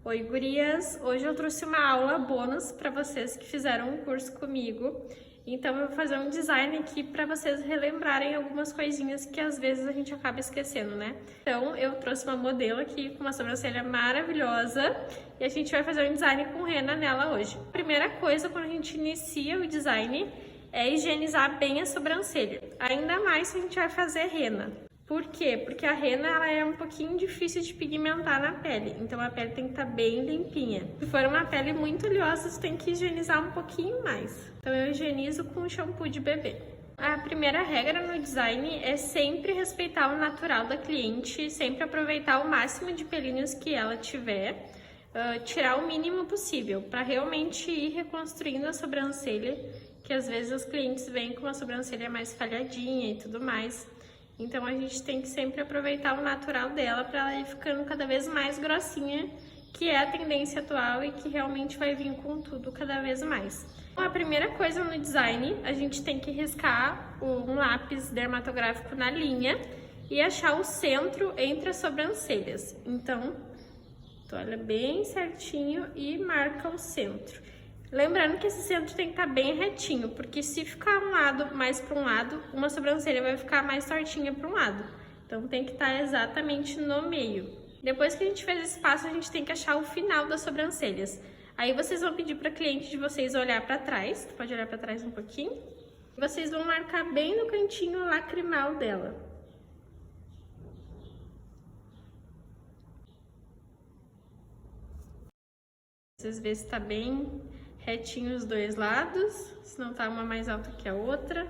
Oi, gurias! Hoje eu trouxe uma aula bônus para vocês que fizeram um curso comigo. Então eu vou fazer um design aqui para vocês relembrarem algumas coisinhas que às vezes a gente acaba esquecendo, né? Então eu trouxe uma modelo aqui com uma sobrancelha maravilhosa e a gente vai fazer um design com rena nela hoje. A primeira coisa quando a gente inicia o design é higienizar bem a sobrancelha, ainda mais se a gente vai fazer rena. Por quê? Porque a rena ela é um pouquinho difícil de pigmentar na pele, então a pele tem que estar bem limpinha. Se for uma pele muito oleosa, você tem que higienizar um pouquinho mais. Então eu higienizo com shampoo de bebê. A primeira regra no design é sempre respeitar o natural da cliente, sempre aproveitar o máximo de pelinhos que ela tiver, tirar o mínimo possível, para realmente ir reconstruindo a sobrancelha, que às vezes os clientes vêm com uma sobrancelha mais falhadinha e tudo mais. Então a gente tem que sempre aproveitar o natural dela para ela ir ficando cada vez mais grossinha, que é a tendência atual e que realmente vai vir com tudo cada vez mais. Então, a primeira coisa no design, a gente tem que riscar um lápis dermatográfico na linha e achar o centro entre as sobrancelhas. Então, tu olha bem certinho e marca o centro. Lembrando que esse centro tem que estar bem retinho, porque se ficar um lado mais para um lado, uma sobrancelha vai ficar mais tortinha para um lado. Então tem que estar exatamente no meio. Depois que a gente fez esse passo, a gente tem que achar o final das sobrancelhas. Aí vocês vão pedir para a cliente de vocês olhar para trás, tu pode olhar para trás um pouquinho. E vocês vão marcar bem no cantinho lacrimal dela. Vocês vê se está bem retinho os dois lados, se não tá uma mais alta que a outra.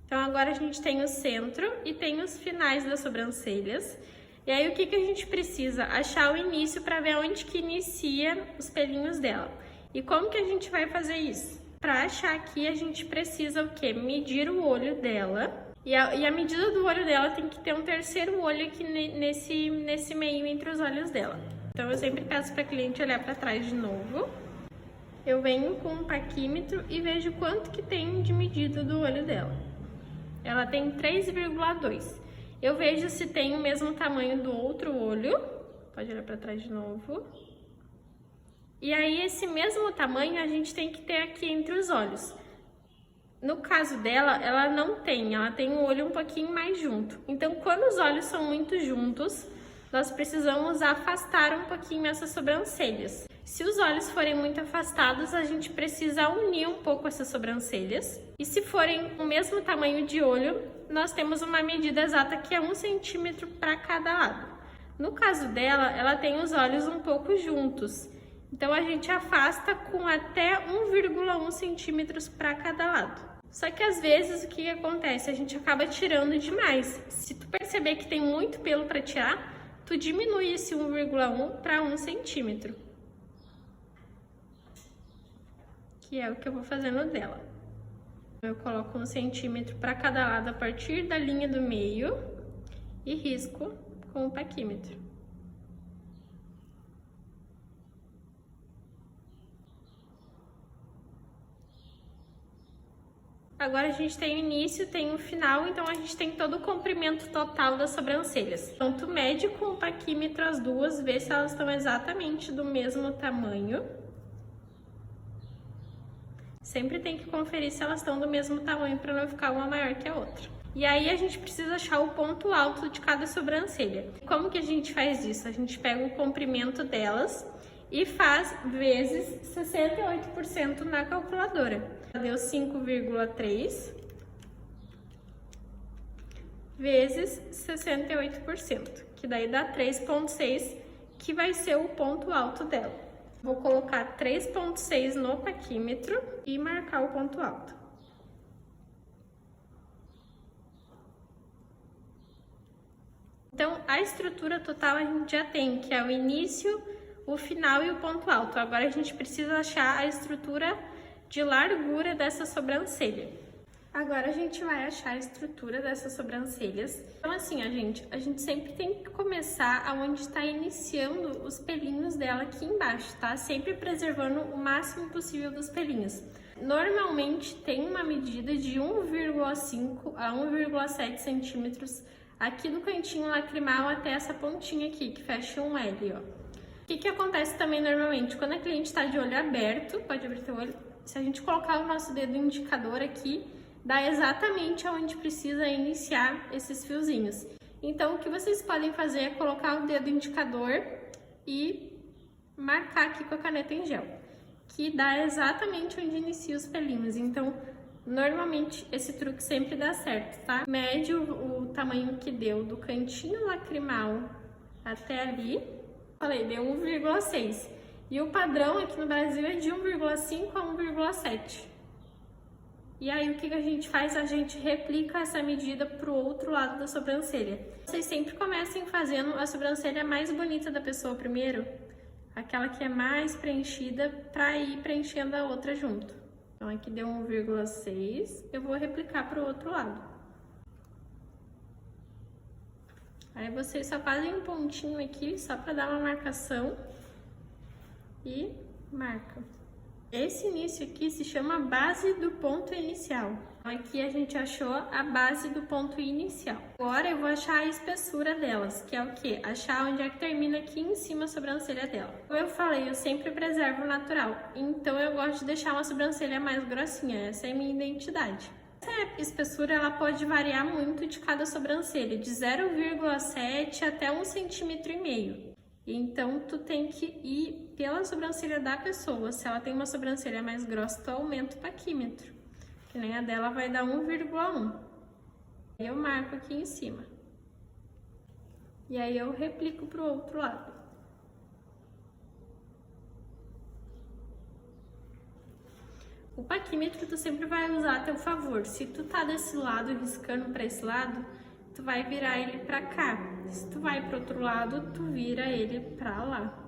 Então agora a gente tem o centro e tem os finais das sobrancelhas. E aí o que a gente precisa? Achar o início para ver onde que inicia os pelinhos dela. E como que a gente vai fazer isso? Para achar aqui a gente precisa o quê? Medir o olho dela. E a medida do olho dela tem que ter um terceiro olho aqui nesse meio entre os olhos dela. Então eu sempre peço para a cliente olhar para trás de novo. Eu venho com um paquímetro e vejo quanto que tem de medida do olho dela. Ela tem 3,2. Eu vejo se tem o mesmo tamanho do outro olho. Pode olhar para trás de novo. E aí esse mesmo tamanho a gente tem que ter aqui entre os olhos. No caso dela, ela não tem, ela tem o olho um pouquinho mais junto. Então quando os olhos são muito juntos, nós precisamos afastar um pouquinho essas sobrancelhas. Se os olhos forem muito afastados, a gente precisa unir um pouco essas sobrancelhas. E se forem o mesmo tamanho de olho, nós temos uma medida exata que é 1 centímetro para cada lado. No caso dela, ela tem os olhos um pouco juntos. Então a gente afasta com até 1,1 centímetros para cada lado. Só que às vezes o que acontece? A gente acaba tirando demais. Se tu perceber que tem muito pelo para tirar, tu diminui esse 1,1 para 1 centímetro. Que é o que eu vou fazendo dela. Eu coloco 1 centímetro para cada lado a partir da linha do meio e risco com o paquímetro. Agora a gente tem o início, tem o final, então a gente tem todo o comprimento total das sobrancelhas. Então tu mede com o paquímetro as duas, vê se elas estão exatamente do mesmo tamanho. Sempre tem que conferir se elas estão do mesmo tamanho para não ficar uma maior que a outra. E aí a gente precisa achar o ponto alto de cada sobrancelha. Como que a gente faz isso? A gente pega o comprimento delas e faz vezes 68% na calculadora. Deu 5,3 vezes 68%, que daí dá 3,6, que vai ser o ponto alto dela. Vou colocar 3,6 no paquímetro e marcar o ponto alto. Então, a estrutura total a gente já tem, que é o início, o final e o ponto alto. Agora a gente precisa achar a estrutura de largura dessa sobrancelha. Agora a gente vai achar a estrutura dessas sobrancelhas. Então assim, a gente sempre tem que começar aonde está iniciando os pelinhos dela aqui embaixo, tá? Sempre preservando o máximo possível dos pelinhos. Normalmente tem uma medida de 1,5 a 1,7 centímetros aqui do cantinho lacrimal até essa pontinha aqui, que fecha um L, ó. O que acontece também normalmente? Quando a cliente está de olho aberto, pode abrir teu olho, se a gente colocar o nosso dedo indicador aqui, dá exatamente onde precisa iniciar esses fiozinhos. Então, o que vocês podem fazer é colocar o dedo indicador e marcar aqui com a caneta em gel, que dá exatamente onde inicia os pelinhos. Então, normalmente esse truque sempre dá certo, tá? Mede o tamanho que deu do cantinho lacrimal até ali. Falei, deu 1,6. E o padrão aqui no Brasil é de 1,5 a 1,7. E aí, o que a gente faz? A gente replica essa medida pro outro lado da sobrancelha. Vocês sempre comecem fazendo a sobrancelha mais bonita da pessoa primeiro, aquela que é mais preenchida, pra ir preenchendo a outra junto. Então, aqui deu 1,6, eu vou replicar pro outro lado. Aí, vocês só fazem um pontinho aqui, só pra dar uma marcação, e marca. Esse início aqui se chama base do ponto inicial. Aqui a gente achou a base do ponto inicial. Agora eu vou achar a espessura delas, que é o quê? Achar onde é que termina aqui em cima a sobrancelha dela. Como eu falei, eu sempre preservo o natural, então eu gosto de deixar uma sobrancelha mais grossinha, essa é a minha identidade. Essa espessura ela pode variar muito de cada sobrancelha, de 0,7 até 1,5 cm. Então, tu tem que ir pela sobrancelha da pessoa. Se ela tem uma sobrancelha mais grossa, tu aumenta o paquímetro. Que nem a dela vai dar 1,1. Eu marco aqui em cima. E aí eu replico pro outro lado. O paquímetro tu sempre vai usar a teu favor. Se tu tá desse lado, riscando pra esse lado, tu vai virar ele pra cá. Se tu vai pro outro lado, tu vira ele pra lá.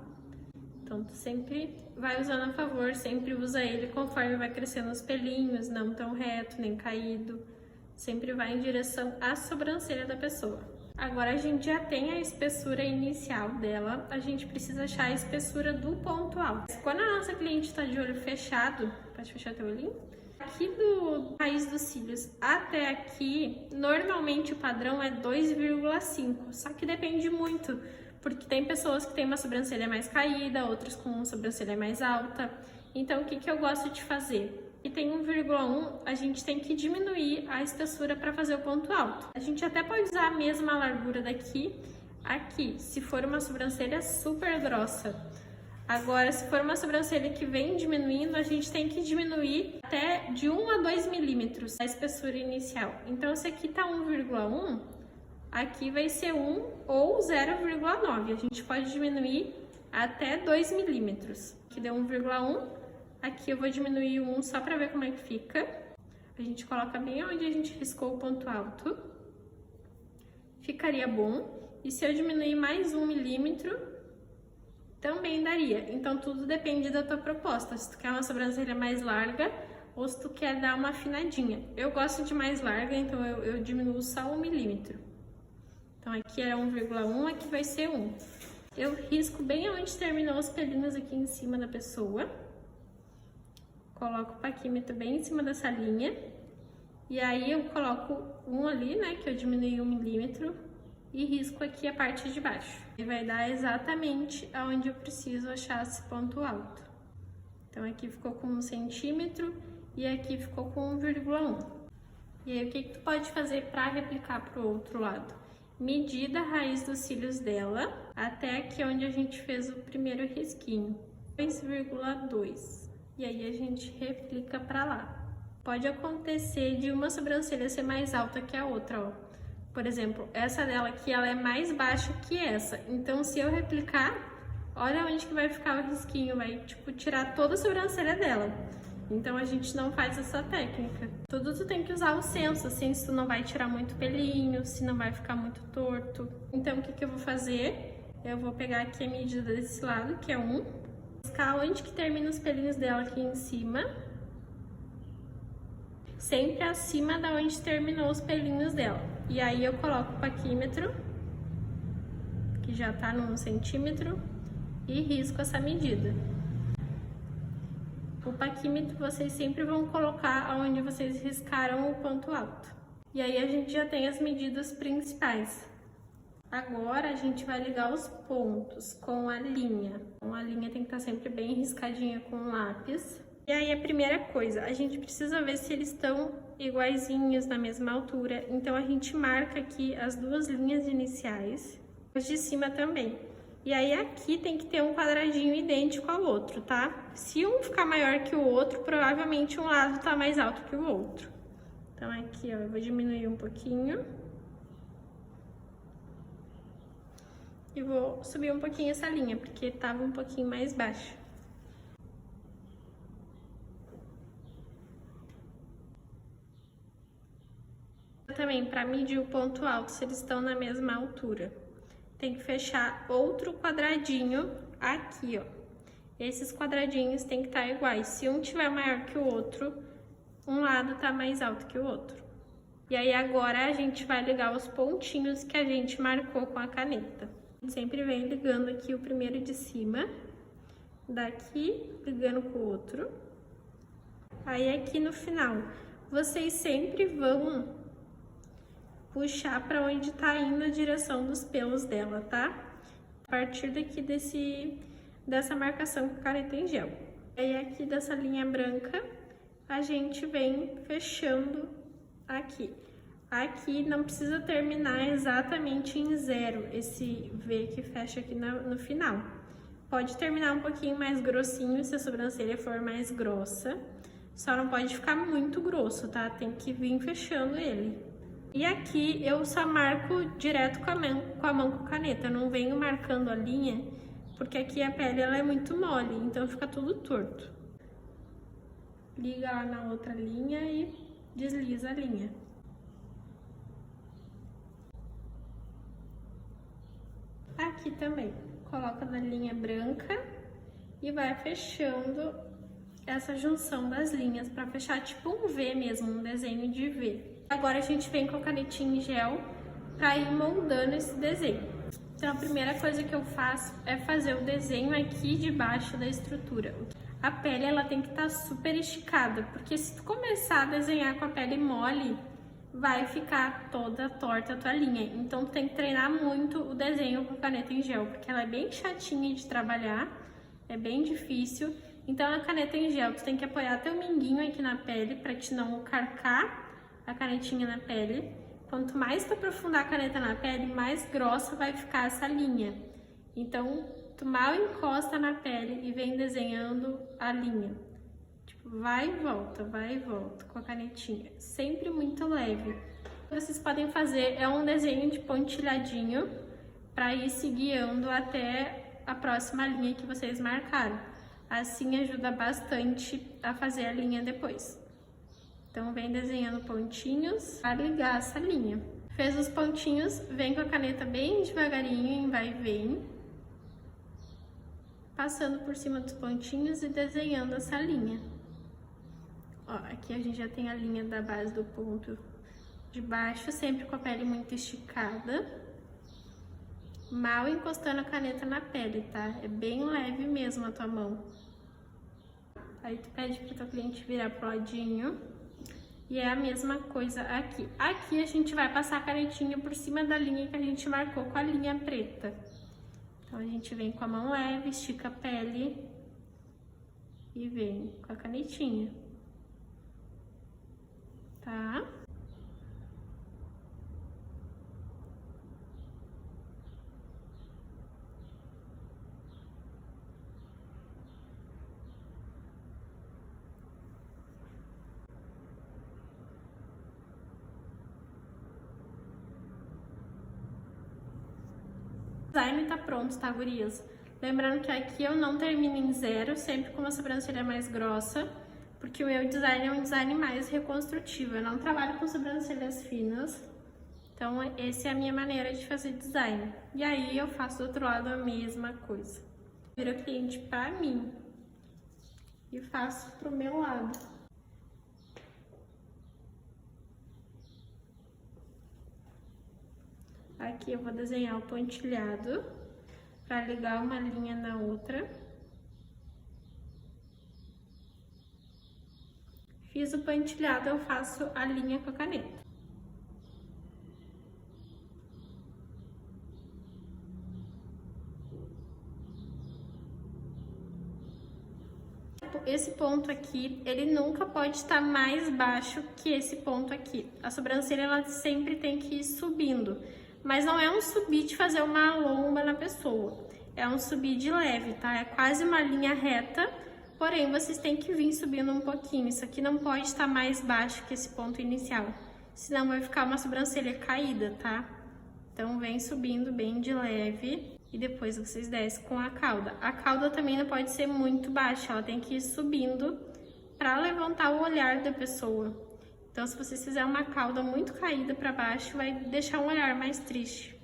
Então, tu sempre vai usando a favor, sempre usa ele conforme vai crescendo os pelinhos, não tão reto, nem caído. Sempre vai em direção à sobrancelha da pessoa. Agora, a gente já tem a espessura inicial dela, a gente precisa achar a espessura do ponto alto. Quando a nossa cliente tá de olho fechado, pode fechar teu olhinho? Aqui do raiz dos cílios até aqui, normalmente o padrão é 2,5, só que depende muito, porque tem pessoas que têm uma sobrancelha mais caída, outras com uma sobrancelha mais alta. Então, o que eu gosto de fazer? E tem 1,1, a gente tem que diminuir a espessura para fazer o ponto alto. A gente até pode usar a mesma largura daqui, aqui, se for uma sobrancelha super grossa. Agora, se for uma sobrancelha que vem diminuindo, a gente tem que diminuir até de 1 a 2 milímetros a espessura inicial. Então, se aqui tá 1,1, aqui vai ser 1 ou 0,9. A gente pode diminuir até 2 milímetros. Aqui deu 1,1, aqui eu vou diminuir 1 só para ver como é que fica. A gente coloca bem onde a gente riscou o ponto alto. Ficaria bom. E se eu diminuir mais 1 milímetro, também daria. Então, tudo depende da tua proposta. Se tu quer uma sobrancelha mais larga ou se tu quer dar uma afinadinha. Eu gosto de mais larga, então eu diminuo só 1 milímetro. Então, aqui era 1,1, aqui vai ser 1. Eu risco bem onde terminou os pelinhos aqui em cima da pessoa. Coloco o paquímetro bem em cima dessa linha. E aí, eu coloco 1 ali, né, que eu diminui 1 milímetro. E risco aqui a parte de baixo. E vai dar exatamente aonde eu preciso achar esse ponto alto. Então, aqui ficou com 1 centímetro e aqui ficou com 1,1. E aí, o que tu pode fazer para replicar pro outro lado? Medir da raiz dos cílios dela até aqui onde a gente fez o primeiro risquinho. 2,2. E aí, a gente replica para lá. Pode acontecer de uma sobrancelha ser mais alta que a outra, ó. Por exemplo, essa dela aqui, ela é mais baixa que essa. Então, se eu replicar, olha onde que vai ficar o risquinho. Vai, tipo, tirar toda a sobrancelha dela. Então, a gente não faz essa técnica. Tudo tu tem que usar o senso, assim, se tu não vai tirar muito pelinho, se não vai ficar muito torto. Então, o que eu vou fazer? Eu vou pegar aqui a medida desse lado, que é 1. Buscar onde que termina os pelinhos dela aqui em cima. Sempre acima da onde terminou os pelinhos dela. E aí eu coloco o paquímetro, que já tá no 1 centímetro, e risco essa medida. O paquímetro vocês sempre vão colocar onde vocês riscaram o ponto alto. E aí a gente já tem as medidas principais. Agora a gente vai ligar os pontos com a linha. Então, a linha tem que estar sempre bem riscadinha com o lápis. E aí a primeira coisa, a gente precisa ver se eles estão iguaizinhos, na mesma altura. Então a gente marca aqui as duas linhas iniciais, as de cima também. E aí aqui tem que ter um quadradinho idêntico ao outro, tá? Se um ficar maior que o outro, provavelmente um lado tá mais alto que o outro. Então aqui, ó, eu vou diminuir um pouquinho. E vou subir um pouquinho essa linha, porque tava um pouquinho mais baixa. Também, para medir o ponto alto, se eles estão na mesma altura, tem que fechar outro quadradinho aqui, ó. Esses quadradinhos tem que estar iguais. Se um tiver maior que o outro, um lado tá mais alto que o outro. E aí agora a gente vai ligar os pontinhos que a gente marcou com a caneta. A gente sempre vem ligando aqui o primeiro de cima, daqui ligando com o outro. Aí aqui no final, vocês sempre vão puxar para onde tá indo a direção dos pelos dela, tá? A partir daqui dessa marcação com caneta em gel. Aí aqui dessa linha branca, a gente vem fechando aqui. Aqui não precisa terminar exatamente em 0, esse V que fecha aqui no final. Pode terminar um pouquinho mais grossinho se a sobrancelha for mais grossa. Só não pode ficar muito grosso, tá? Tem que vir fechando ele. E aqui eu só marco direto com a mão com caneta. Eu não venho marcando a linha, porque aqui a pele ela é muito mole, então fica tudo torto. Liga lá na outra linha e desliza a linha. Aqui também, coloca na linha branca e vai fechando essa junção das linhas para fechar tipo um V mesmo, um desenho de V. Agora a gente vem com a canetinha em gel para ir moldando esse desenho. Então a primeira coisa que eu faço é fazer o desenho aqui debaixo da estrutura. A pele ela tem que estar super esticada, porque se tu começar a desenhar com a pele mole, vai ficar toda torta a tua linha. Então tu tem que treinar muito o desenho com caneta em gel, porque ela é bem chatinha de trabalhar, é bem difícil. Então a caneta em gel, tu tem que apoiar teu minguinho aqui na pele para te não carcar a canetinha na pele. Quanto mais tu aprofundar a caneta na pele, mais grossa vai ficar essa linha. Então tu mal encosta na pele e vem desenhando a linha. Vai e volta com a canetinha, sempre muito leve. O que vocês podem fazer é um desenho de pontilhadinho para ir se guiando até a próxima linha que vocês marcaram. Assim ajuda bastante a fazer a linha depois. Então vem desenhando pontinhos para ligar essa linha. Fez os pontinhos, vem com a caneta bem devagarinho em vai e vem, passando por cima dos pontinhos e desenhando essa linha. Ó, aqui a gente já tem a linha da base do ponto de baixo, sempre com a pele muito esticada. Mal encostando a caneta na pele, tá? É bem leve mesmo a tua mão. Aí tu pede pro teu cliente virar pro ladinho. E é a mesma coisa aqui. Aqui a gente vai passar a canetinha por cima da linha que a gente marcou com a linha preta. Então a gente vem com a mão leve, estica a pele e vem com a canetinha. Tá? O design tá pronto, tá, gurias? Lembrando que aqui eu não termino em 0, sempre com uma sobrancelha mais grossa, porque o meu design é um design mais reconstrutivo. Eu não trabalho com sobrancelhas finas, então essa é a minha maneira de fazer design. E aí eu faço do outro lado a mesma coisa. Viro o cliente pra mim e faço pro meu lado. Aqui eu vou desenhar o pontilhado para ligar uma linha na outra. Fiz o pontilhado, eu faço a linha com a caneta. esse ponto aqui, ele nunca pode estar mais baixo que esse ponto aqui. A sobrancelha, ela sempre tem que ir subindo, mas não é um subir de fazer uma lomba na pessoa, é um subir de leve, tá? É quase uma linha reta, porém vocês têm que vir subindo um pouquinho. Isso aqui não pode estar mais baixo que esse ponto inicial, senão vai ficar uma sobrancelha caída, tá? Então vem subindo bem de leve. E depois vocês descem com a cauda. A cauda também não pode ser muito baixa, ela tem que ir subindo para levantar o olhar da pessoa. Então, se vocês fizerem uma cauda muito caída para baixo, vai deixar um olhar mais triste.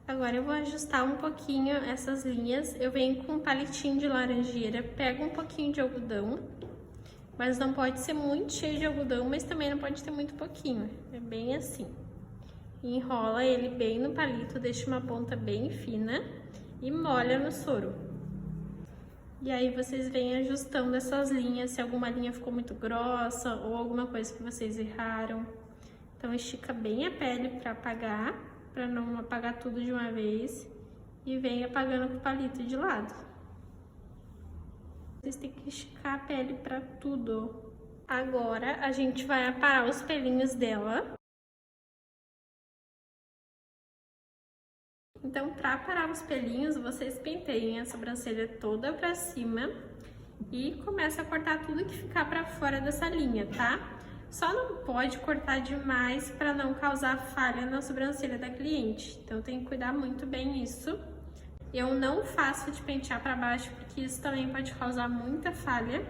Agora eu vou ajustar um pouquinho essas linhas. Eu venho com um palitinho de laranjeira, pego um pouquinho de algodão, mas não pode ser muito cheio de algodão, mas também não pode ter muito pouquinho. É bem assim. Enrola ele bem no palito, deixa uma ponta bem fina e molha no soro. E aí vocês vêm ajustando essas linhas, se alguma linha ficou muito grossa ou alguma coisa que vocês erraram. Então estica bem a pele para apagar, para não apagar tudo de uma vez, e vem apagando com o palito de lado. Vocês têm que esticar a pele para tudo. Agora a gente vai aparar os pelinhos dela. Então, para aparar os pelinhos, vocês penteiem a sobrancelha toda para cima e começa a cortar tudo que ficar para fora dessa linha, tá? Só não pode cortar demais para não causar falha na sobrancelha da cliente. Então tem que cuidar muito bem isso. Eu não faço de pentear para baixo porque isso também pode causar muita falha.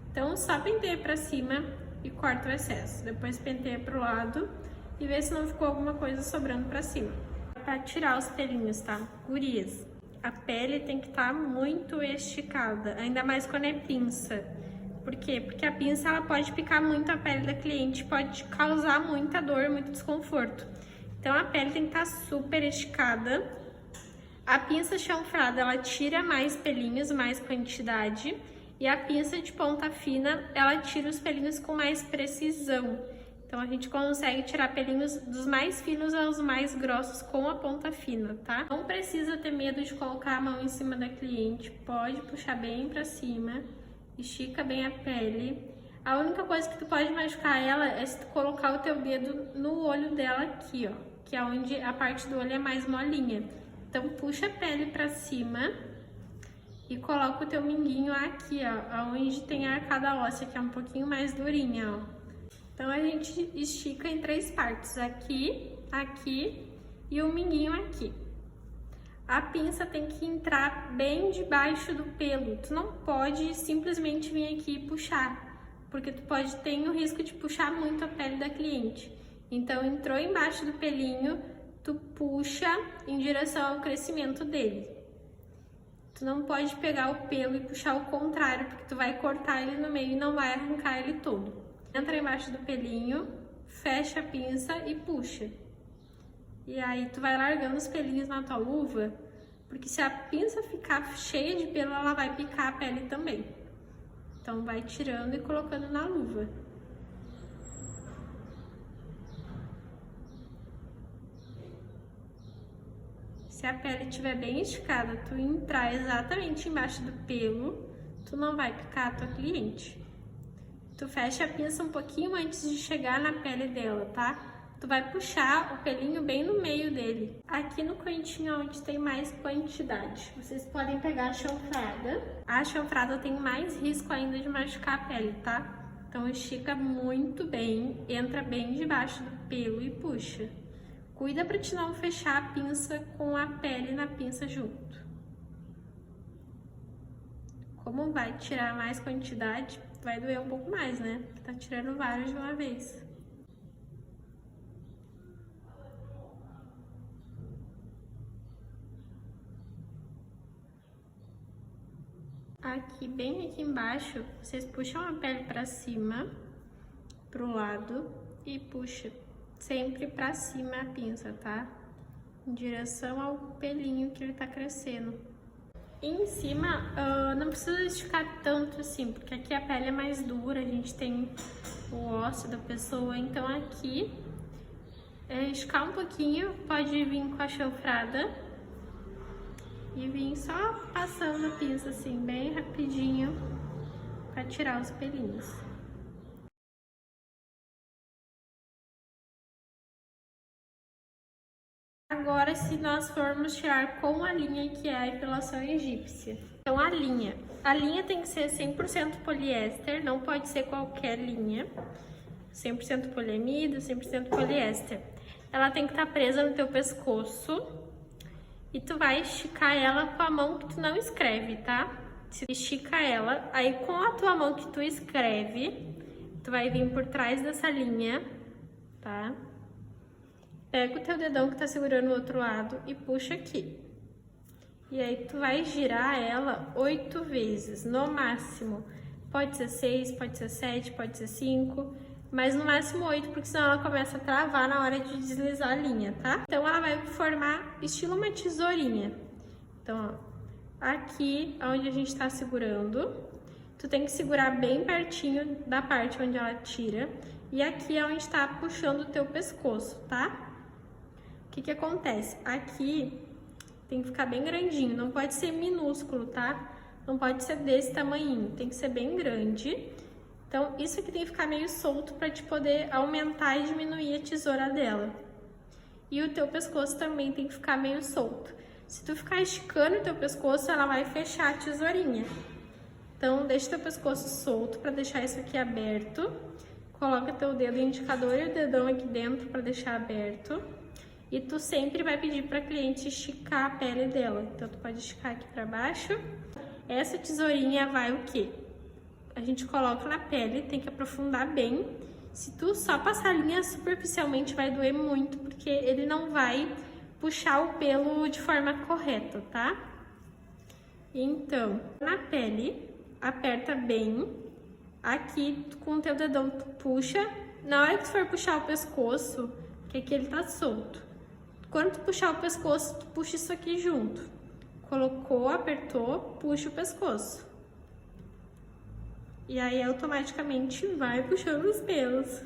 Então só penteia para cima e corta o excesso. Depois penteia para o lado e vê se não ficou alguma coisa sobrando para cima. Para tirar os pelinhos, tá? Gurias, a pele tem que estar muito esticada, ainda mais quando é pinça. Por quê? Porque a pinça ela pode picar muito a pele da cliente, pode causar muita dor, muito desconforto. Então a pele tem que estar super esticada. A pinça chanfrada, ela tira mais pelinhos, mais quantidade. E a pinça de ponta fina, ela tira os pelinhos com mais precisão. Então a gente consegue tirar pelinhos dos mais finos aos mais grossos com a ponta fina, tá? Não precisa ter medo de colocar a mão em cima da cliente, pode puxar bem pra cima. Estica bem a pele. A única coisa que tu pode machucar ela é se tu colocar o teu dedo no olho dela aqui, ó. Que é onde a parte do olho é mais molinha. Então, puxa a pele pra cima e coloca o teu minguinho aqui, ó. Onde tem a arcada óssea, que é um pouquinho mais durinha, ó. Então, a gente estica em 3 partes. Aqui, aqui e o minguinho aqui. A pinça tem que entrar bem debaixo do pelo. Tu não pode simplesmente vir aqui e puxar, porque tu pode ter o risco de puxar muito a pele da cliente. Então, entrou embaixo do pelinho, tu puxa em direção ao crescimento dele. Tu não pode pegar o pelo e puxar o contrário, porque tu vai cortar ele no meio e não vai arrancar ele todo. Entra embaixo do pelinho, fecha a pinça e puxa. E aí tu vai largando os pelinhos na tua luva, porque se a pinça ficar cheia de pelo, ela vai picar a pele também. Então vai tirando e colocando na luva. Se a pele estiver bem esticada, tu entrar exatamente embaixo do pelo, tu não vai picar a tua cliente. Tu fecha a pinça um pouquinho antes de chegar na pele dela, tá? Tu vai puxar o pelinho bem no meio dele. Aqui no cantinho onde tem mais quantidade, vocês podem pegar a chanfrada. A chanfrada tem mais risco ainda de machucar a pele, tá? Então estica muito bem, entra bem debaixo do pelo e puxa. Cuida pra te não fechar a pinça com a pele na pinça junto. Como vai tirar mais quantidade, vai doer um pouco mais, né? Tá tirando vários de uma vez. Aqui, bem aqui embaixo, vocês puxam a pele pra cima, pro lado e puxa sempre pra cima a pinça, tá? Em direção ao pelinho que ele tá crescendo. E em cima, não precisa esticar tanto assim, porque aqui a pele é mais dura, a gente tem o osso da pessoa, então aqui, esticar um pouquinho, pode vir com a chanfrada e vir só passando a pinça assim, bem rapidinho, para tirar os pelinhos. Agora, se nós formos tirar com a linha que é a epilação egípcia. Então, a linha tem que ser 100% poliéster, não pode ser qualquer linha. 100% poliamida, 100% poliéster. Ela tem que estar presa no teu pescoço e tu vai esticar ela com a mão que tu não escreve, tá? Se estica ela, aí com a tua mão que tu escreve, tu vai vir por trás dessa linha, tá? Pega o teu dedão que tá segurando o outro lado e puxa aqui. E aí tu vai girar ela 8 vezes, no máximo. Pode ser 6, pode ser 7, pode ser 5, mas no máximo 8, porque senão ela começa a travar na hora de deslizar a linha, tá? Então ela vai formar estilo uma tesourinha. Então, ó, aqui onde a gente tá segurando, tu tem que segurar bem pertinho da parte onde ela tira. E aqui é onde tá puxando o teu pescoço, tá? O que acontece? Aqui tem que ficar bem grandinho, não pode ser minúsculo, tá? Não pode ser desse tamanhinho, tem que ser bem grande. Então, isso aqui tem que ficar meio solto para te poder aumentar e diminuir a tesoura dela. E o teu pescoço também tem que ficar meio solto. Se tu ficar esticando o teu pescoço, ela vai fechar a tesourinha. Então, deixa o teu pescoço solto para deixar isso aqui aberto. Coloca teu dedo indicador e o dedão aqui dentro para deixar aberto. E tu sempre vai pedir para a cliente esticar a pele dela. Então, tu pode esticar aqui para baixo. Essa tesourinha vai o quê? A gente coloca na pele, tem que aprofundar bem. Se tu só passar a linha superficialmente, vai doer muito, porque ele não vai puxar o pelo de forma correta, tá? Então, na pele, aperta bem. Aqui, com o teu dedão, tu puxa. Na hora que tu for puxar o pescoço, que aqui ele tá solto. Quando tu puxar o pescoço, tu puxa isso aqui junto. Colocou, apertou, puxa o pescoço. E aí, automaticamente, vai puxando os pelos.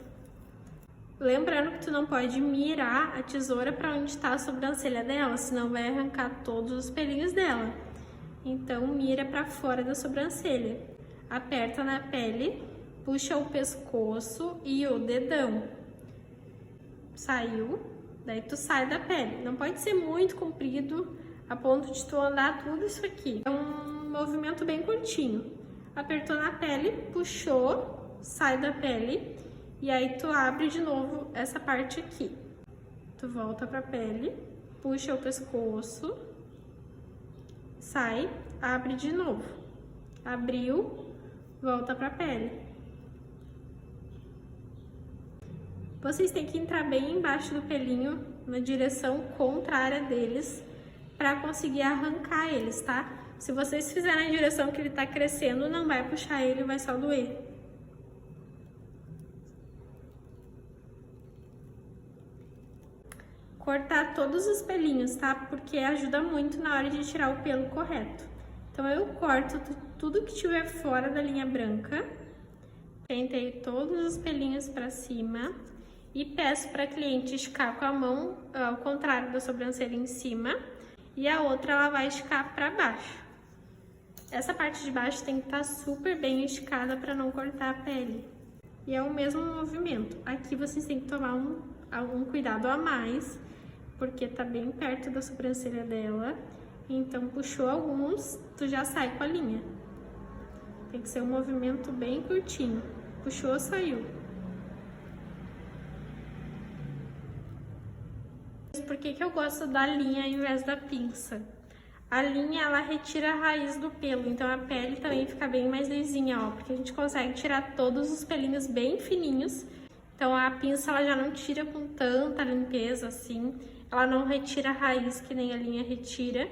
Lembrando que tu não pode mirar a tesoura para onde está a sobrancelha dela, senão vai arrancar todos os pelinhos dela. Então, mira para fora da sobrancelha. Aperta na pele, puxa o pescoço e o dedão. Saiu, daí tu sai da pele. Não pode ser muito comprido a ponto de tu andar tudo isso aqui. É um movimento bem curtinho. Apertou na pele, puxou, sai da pele e aí tu abre de novo essa parte aqui. Tu volta pra pele, puxa o pescoço, sai, abre de novo. Abriu, volta pra pele. Vocês têm que entrar bem embaixo do pelinho, na direção contrária deles, pra conseguir arrancar eles, tá? Se vocês fizerem na direção que ele tá crescendo, não vai puxar ele, vai só doer. Cortar todos os pelinhos, tá? Porque ajuda muito na hora de tirar o pelo correto. Então, eu corto tudo que tiver fora da linha branca. Pentei todos os pelinhos pra cima. E peço pra cliente esticar com a mão ao contrário da sobrancelha em cima. E a outra ela vai esticar pra baixo. Essa parte de baixo tem que estar super bem esticada para não cortar a pele. E é o mesmo movimento. Aqui vocês têm que tomar um cuidado a mais, porque tá bem perto da sobrancelha dela. Então, puxou alguns, tu já sai com a linha. Tem que ser um movimento bem curtinho. Puxou, saiu. Por que eu gosto da linha ao invés da pinça? A linha, ela retira a raiz do pelo, então a pele também fica bem mais lisinha, ó, porque a gente consegue tirar todos os pelinhos bem fininhos. Então a pinça, ela já não tira com tanta limpeza assim, ela não retira a raiz que nem a linha retira.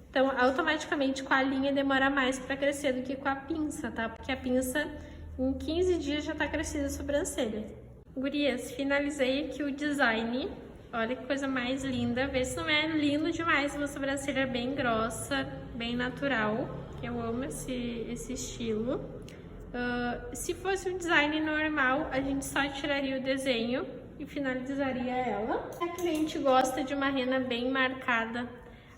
Então, automaticamente com a linha demora mais pra crescer do que com a pinça, tá? Porque a pinça, em 15 dias já tá crescida a sobrancelha. Gurias, finalizei aqui o design. Olha que coisa mais linda. Vê se não é lindo demais, uma sobrancelha bem grossa, bem natural. Eu amo esse estilo. Se fosse um design normal, a gente só tiraria o desenho e finalizaria ela. Se a cliente gosta de uma rena bem marcada,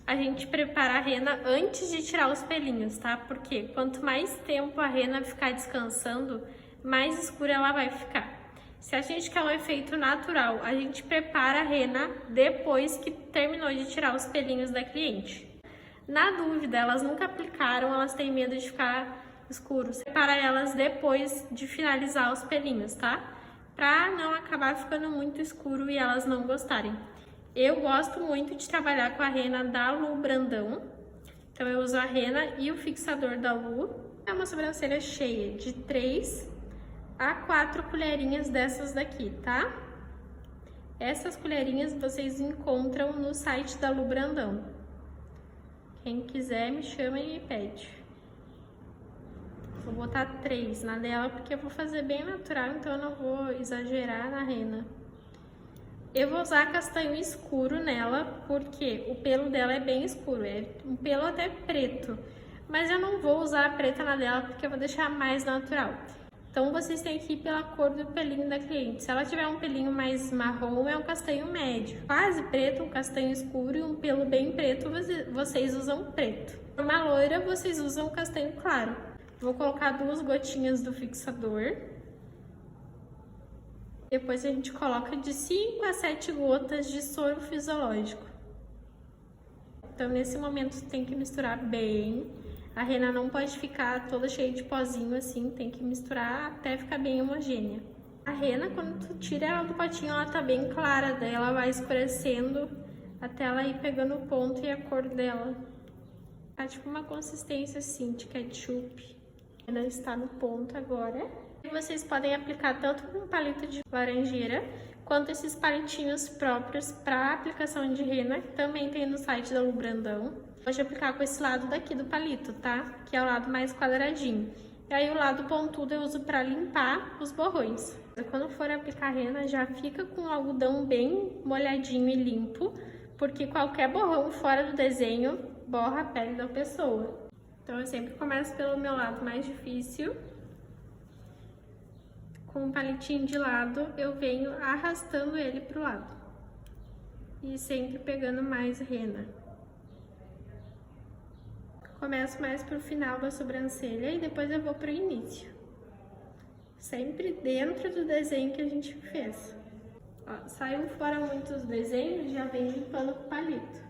a gente prepara a rena antes de tirar os pelinhos, tá? Porque quanto mais tempo a rena ficar descansando, mais escura ela vai ficar. Se a gente quer um efeito natural, a gente prepara a rena depois que terminou de tirar os pelinhos da cliente. Na dúvida, elas nunca aplicaram, elas têm medo de ficar escuros. Prepara elas depois de finalizar os pelinhos, tá? Pra não acabar ficando muito escuro e elas não gostarem. Eu gosto muito de trabalhar com a rena da Lu Brandão. Então eu uso a rena e o fixador da Lu. É uma sobrancelha cheia de 3 a 4 colherinhas dessas daqui, tá? Essas colherinhas vocês encontram no site da Lu Brandão. Quem quiser me chama e me pede. Vou botar 3 na dela porque eu vou fazer bem natural, então eu não vou exagerar na rena. Eu vou usar castanho escuro nela porque o pelo dela é bem escuro, é um pelo até preto. Mas eu não vou usar a preta na dela porque eu vou deixar mais natural. Então, vocês têm que ir pela cor do pelinho da cliente. Se ela tiver um pelinho mais marrom, é um castanho médio. Quase preto, um castanho escuro e um pelo bem preto, vocês usam preto. Uma loira, vocês usam castanho claro. Vou colocar 2 gotinhas do fixador. Depois a gente coloca de 5 a 7 gotas de soro fisiológico. Então, nesse momento, tem que misturar bem. A rena não pode ficar toda cheia de pozinho assim, tem que misturar até ficar bem homogênea. A rena, quando tu tira ela do potinho, ela tá bem clara, daí ela vai escurecendo até ela ir pegando o ponto e a cor dela. Tá tipo uma consistência assim de ketchup. A rena está no ponto agora. Vocês podem aplicar tanto com um palito de laranjeira, quanto esses palitinhos próprios para aplicação de rena, que também tem no site da Lu Brandão. Pode aplicar com esse lado daqui do palito, tá? Que é o lado mais quadradinho. E aí o lado pontudo eu uso para limpar os borrões. Quando for aplicar rena, já fica com o algodão bem molhadinho e limpo, porque qualquer borrão fora do desenho borra a pele da pessoa. Então eu sempre começo pelo meu lado mais difícil. Com o palitinho de lado, eu venho arrastando ele pro lado. E sempre pegando mais rena. Começo mais pro final da sobrancelha e depois eu vou pro início. Sempre dentro do desenho que a gente fez. Ó, saiu fora muitos desenhos, já vem limpando com o palito.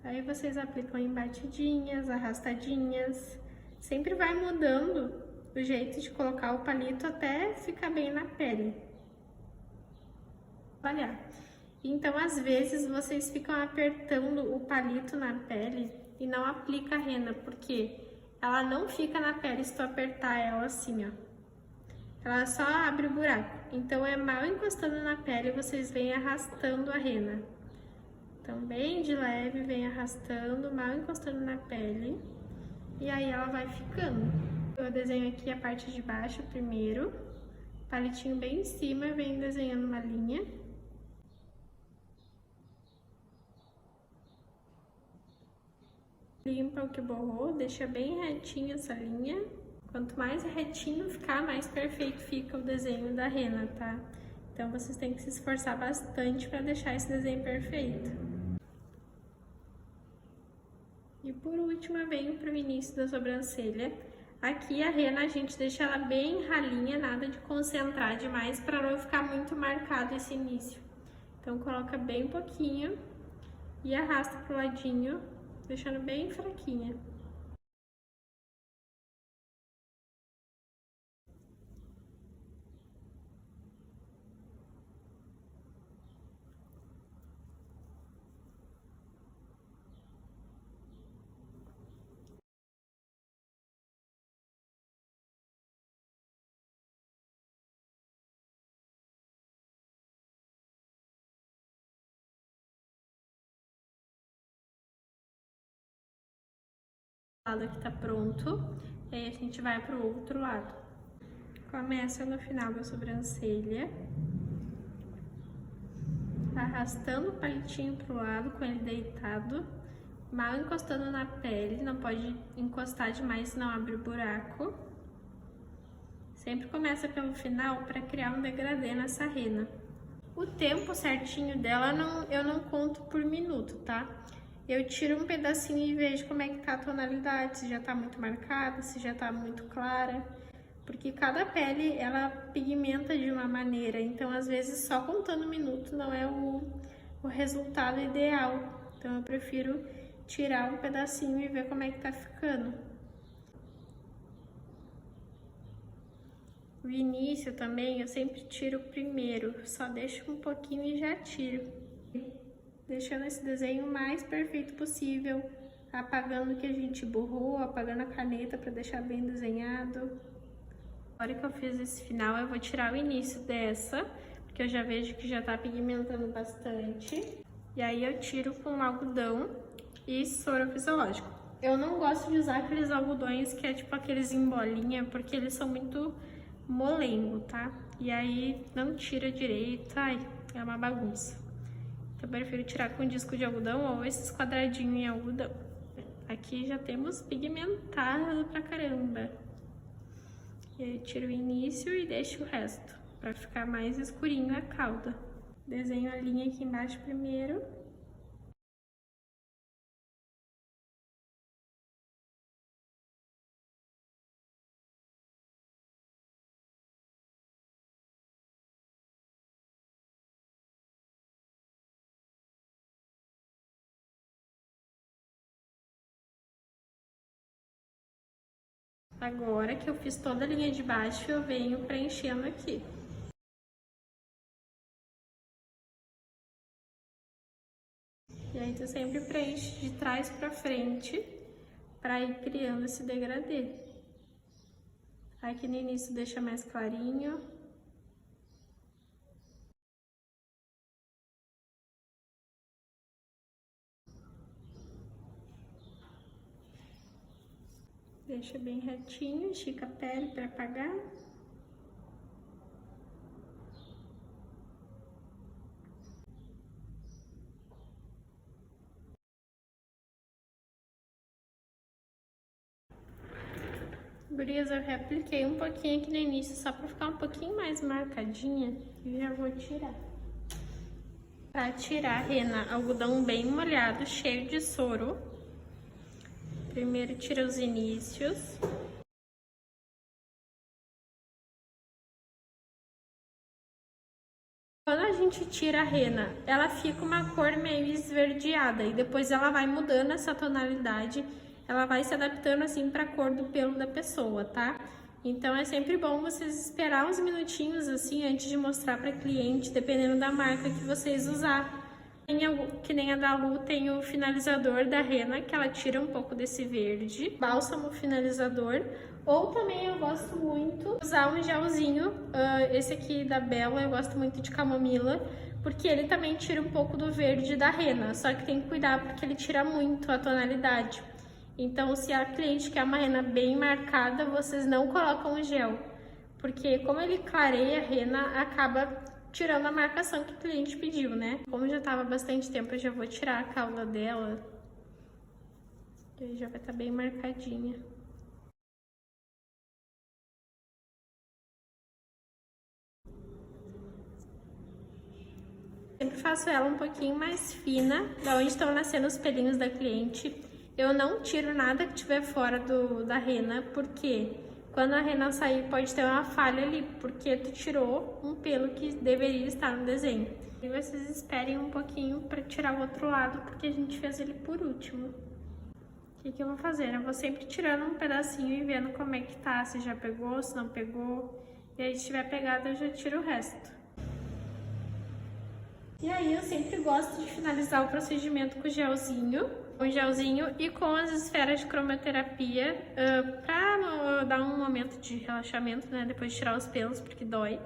Aí vocês aplicam em batidinhas, arrastadinhas. Sempre vai mudando o jeito de colocar o palito até ficar bem na pele. Olha, então às vezes vocês ficam apertando o palito na pele e não aplica a rena, porque ela não fica na pele se tu apertar ela assim, ó. Ela só abre o buraco. Então é mal encostando na pele, vocês vêm arrastando a rena. Então bem de leve, vem arrastando, mal encostando na pele. E aí ela vai ficando. Eu desenho aqui a parte de baixo primeiro, palitinho bem em cima, venho desenhando uma linha. Limpa o que borrou, deixa bem retinho essa linha. Quanto mais retinho ficar, mais perfeito fica o desenho da rena, tá? Então vocês têm que se esforçar bastante para deixar esse desenho perfeito. E por último, eu venho para o início da sobrancelha. Aqui a rena a gente deixa ela bem ralinha, nada de concentrar demais para não ficar muito marcado esse início. Então coloca bem pouquinho e arrasta pro ladinho, deixando bem fraquinha. lado aqui tá pronto, e aí a gente vai pro outro lado. Começa no final da sobrancelha, arrastando o palitinho pro lado com ele deitado, mal encostando na pele, não pode encostar demais, senão abre buraco. Sempre começa pelo final para criar um degradê nessa rena. O tempo certinho dela eu não conto por minuto, tá? Eu tiro um pedacinho e vejo como é que tá a tonalidade, se já tá muito marcada, se já tá muito clara. Porque cada pele, ela pigmenta de uma maneira, então às vezes só contando minuto não é o resultado ideal. Então eu prefiro tirar um pedacinho e ver como é que tá ficando. O início também eu sempre tiro primeiro, só deixo um pouquinho e já tiro. Deixando esse desenho o mais perfeito possível, apagando o que a gente borrou, apagando a caneta para deixar bem desenhado. Agora que eu fiz esse final, eu vou tirar o início dessa, porque eu já vejo que já tá pigmentando bastante. E aí eu tiro com algodão e soro fisiológico. Eu não gosto de usar aqueles algodões que é tipo aqueles em bolinha, porque eles são muito molengo, tá? E aí não tira direito, ai, é uma bagunça. Então eu prefiro tirar com disco de algodão ou esses quadradinhos em algodão. Aqui já temos pigmentado pra caramba. E aí tiro o início e deixo o resto, pra ficar mais escurinho a cauda. Desenho a linha aqui embaixo primeiro. Agora que eu fiz toda a linha de baixo, eu venho preenchendo aqui. E aí tu sempre preenche de trás pra frente, pra ir criando esse degradê. Aqui no início deixa mais clarinho. Deixa bem retinho, estica a pele para apagar. Gurias, eu reapliquei um pouquinho aqui no início, só para ficar um pouquinho mais marcadinha, e já vou tirar. Para tirar a rena, algodão bem molhado, cheio de soro. Primeiro tira os inícios. Quando a gente tira a rena, ela fica uma cor meio esverdeada e depois ela vai mudando essa tonalidade, ela vai se adaptando assim para a cor do pelo da pessoa, tá? Então é sempre bom vocês esperar uns minutinhos assim antes de mostrar para cliente, dependendo da marca que vocês usar. Que nem a da Lu tem o finalizador da rena, que ela tira um pouco desse verde, bálsamo finalizador. Ou também eu gosto muito de usar um gelzinho, esse aqui da Bella, eu gosto muito de camomila, porque ele também tira um pouco do verde da rena, só que tem que cuidar porque ele tira muito a tonalidade. Então, se a cliente quer uma rena bem marcada, vocês não colocam o gel, porque como ele clareia a rena, acaba tirando a marcação que o cliente pediu, né? Como já tava bastante tempo, eu já vou tirar a cauda dela, e aí já vai estar bem marcadinha. Sempre faço ela um pouquinho mais fina, da onde estão nascendo os pelinhos da cliente. Eu não tiro nada que tiver fora da rena, porque quando a rena sair pode ter uma falha ali, porque tu tirou um pelo que deveria estar no desenho. E vocês esperem um pouquinho para tirar o outro lado, porque a gente fez ele por último. O que eu vou fazer? Eu vou sempre tirando um pedacinho e vendo como é que tá, se já pegou, se não pegou. E aí, se tiver pegado, eu já tiro o resto. E aí eu sempre gosto de finalizar o procedimento com gelzinho e com as esferas de cromoterapia pra dar um momento de relaxamento, né, depois de tirar os pelos, porque dói.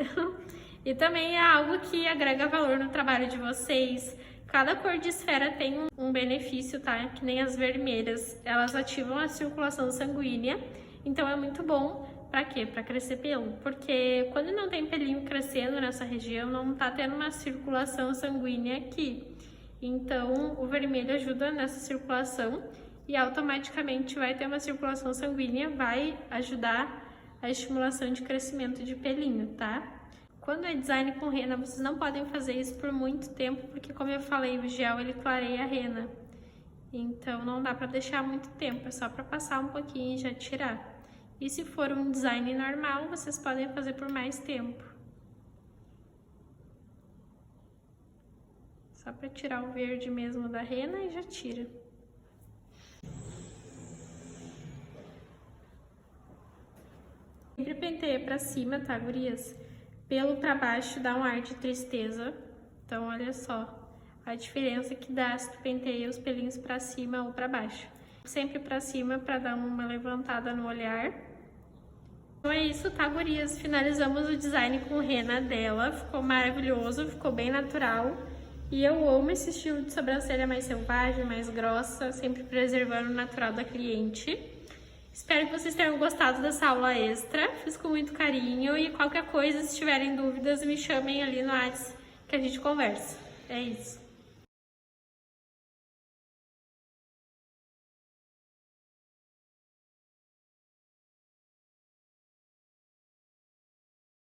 E também é algo que agrega valor no trabalho de vocês, Cada cor de esfera tem um benefício, tá? Que nem as vermelhas, elas ativam a circulação sanguínea, então é muito bom. Pra quê? Pra crescer pelo. Porque quando não tem pelinho crescendo nessa região, não tá tendo uma circulação sanguínea aqui. Então, o vermelho ajuda nessa circulação e automaticamente vai ter uma circulação sanguínea, vai ajudar a estimulação de crescimento de pelinho, tá? Quando é design com rena, vocês não podem fazer isso por muito tempo, porque como eu falei, o gel ele clareia a rena. Então, não dá pra deixar muito tempo, é só pra passar um pouquinho e já tirar. E se for um design normal, vocês podem fazer por mais tempo. Só para tirar o verde mesmo da rena e já tira. Sempre penteia para cima, tá, gurias? Pelo para baixo dá um ar de tristeza. Então, olha só a diferença que dá se tu penteia os pelinhos para cima ou para baixo. Sempre para cima para dar uma levantada no olhar. Então é isso, tá, gurias? Finalizamos o design com rena dela. Ficou maravilhoso, ficou bem natural. E eu amo esse estilo de sobrancelha mais selvagem, mais grossa, sempre preservando o natural da cliente. Espero que vocês tenham gostado dessa aula extra. Fiz com muito carinho e qualquer coisa, se tiverem dúvidas, me chamem ali no WhatsApp que a gente conversa. É isso.